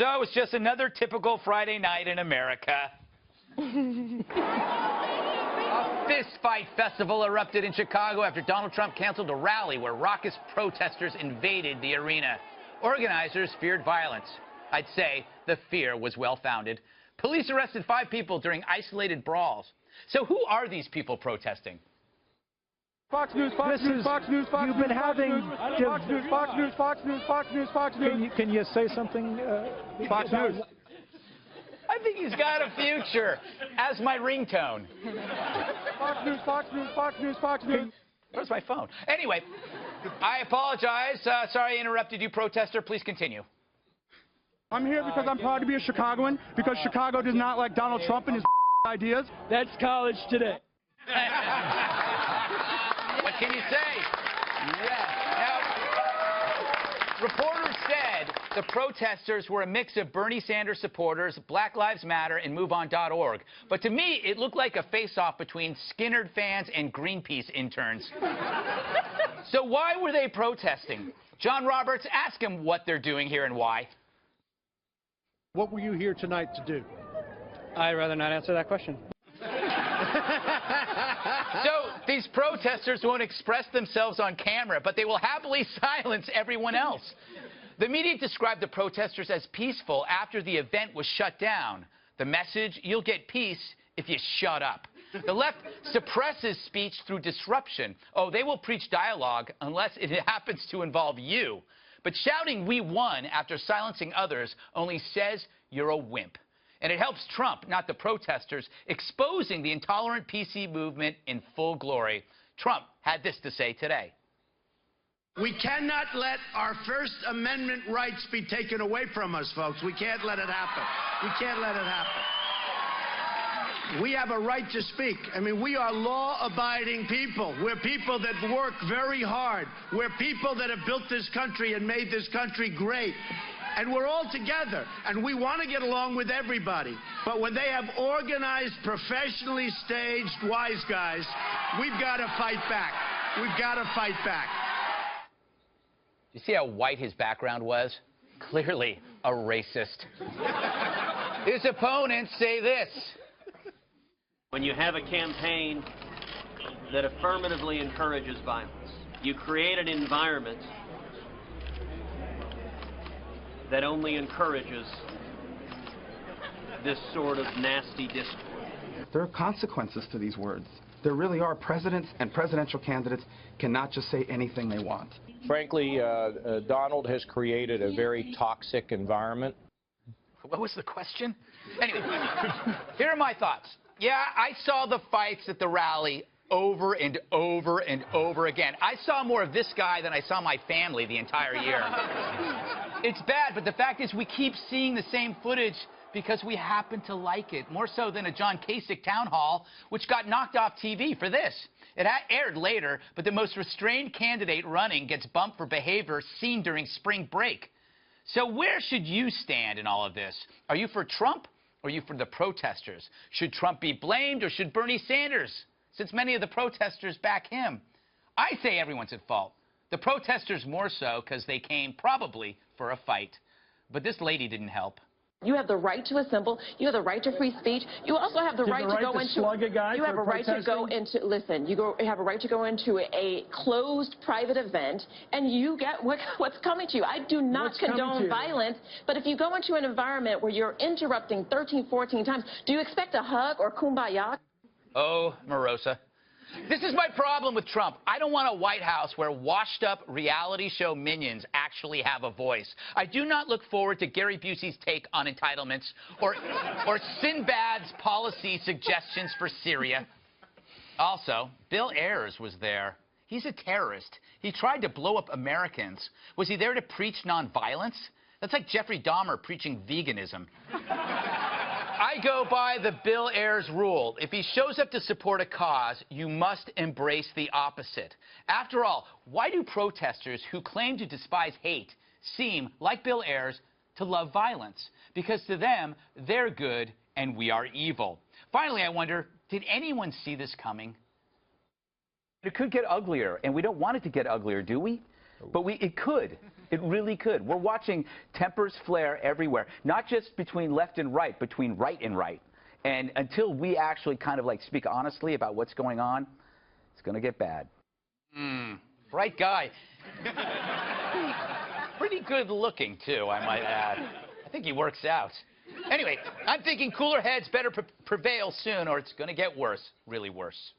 So it's just another typical Friday night in America. A fistfight festival erupted in Chicago after Donald Trump canceled a rally where raucous protesters invaded the arena. Organizers feared violence. I'd say the fear was well-founded. Police arrested 5 people during isolated brawls. So who are these people protesting? Fox News, Fox News, Fox News, Fox News. You've been having Fox News, Fox News, Fox News, Fox News, Fox News. Can you say something? Fox News. I think he's got a future as my ringtone. Fox News, Fox News, Fox News, Fox News. Where's my phone? Anyway, I apologize. Sorry I interrupted you, protester. Please continue. I'm here because I'm proud to be a Chicagoan, because Chicago does not like Donald Trump and his ideas. That's college today. What can you say? Yeah. Now, reporters said the protesters were a mix of Bernie Sanders supporters, Black Lives Matter, and MoveOn.org. But to me, it looked like a face-off between Skinnerd fans and Greenpeace interns. So why were they protesting? John Roberts, ask him what they're doing here and why. What were you here tonight to do? I'd rather not answer that question. So these protesters won't express themselves on camera, but they will happily silence everyone else. The media described the protesters as peaceful after the event was shut down. The message, you'll get peace if you shut up. The left suppresses speech through disruption. Oh, they will preach dialogue unless it happens to involve you. But shouting "we won" after silencing others only says you're a wimp. And it helps Trump, not the protesters, exposing the intolerant PC movement in full glory. Trump had this to say today. We cannot let our First Amendment rights be taken away from us, folks. We can't let it happen. We can't let it happen. We have a right to speak. I mean, we are law-abiding people. We're people that work very hard. We're people that have built this country and made this country great. And we're all together, and we want to get along with everybody. But when they have organized, professionally staged wise guys, we've got to fight back. We've got to fight back. You see how white his background was? Clearly a racist. His opponents say this. When you have a campaign that affirmatively encourages violence, you create an environment that only encourages this sort of nasty discord. There are consequences to these words. There really are. Presidents and presidential candidates cannot just say anything they want. Frankly, Donald has created a very toxic environment. What was the question? Anyway, here are my thoughts. Yeah, I saw the fights at the rally over and over and over again. I saw more of this guy than I saw my family the entire year. It's bad, but the fact is we keep seeing the same footage because we happen to like it, more so than a John Kasich town hall, which got knocked off TV for this. It aired later, but the most restrained candidate running gets bumped for behavior seen during spring break. So where should you stand in all of this? Are you for Trump or are you for the protesters? Should Trump be blamed or should Bernie Sanders, since many of the protesters back him? I say everyone's at fault. The protesters more so because they came probably for a fight. But this lady didn't help. You have the right to assemble. You have the right to free speech. You also have the right to go into. Slug a guy you have a right to go into. Listen, you have a right to go into a closed private event, and you get what's coming to you. I do not condone violence, but if you go into an environment where you're interrupting 13, 14 times, do you expect a hug or kumbaya? Oh, Marosa. This is my problem with Trump. I don't want a White House where washed-up reality show minions actually have a voice. I do not look forward to Gary Busey's take on entitlements or Sinbad's policy suggestions for Syria. Also, Bill Ayers was there. He's a terrorist. He tried to blow up Americans. Was he there to preach nonviolence? That's like Jeffrey Dahmer preaching veganism. I go by the Bill Ayers rule. If he shows up to support a cause, you must embrace the opposite. After all, why do protesters who claim to despise hate seem, like Bill Ayers, to love violence? Because to them, they're good and we are evil. Finally, I wonder, did anyone see this coming? It could get uglier, and we don't want it to get uglier, do we? But it could. It really could. We're watching tempers flare everywhere, not just between left and right, between right and right. And until we actually kind of like speak honestly about what's going on, it's going to get bad. Bright guy. Pretty good looking, too, I might add. I think he works out. Anyway, I'm thinking cooler heads better prevail soon, or it's going to get worse, really worse.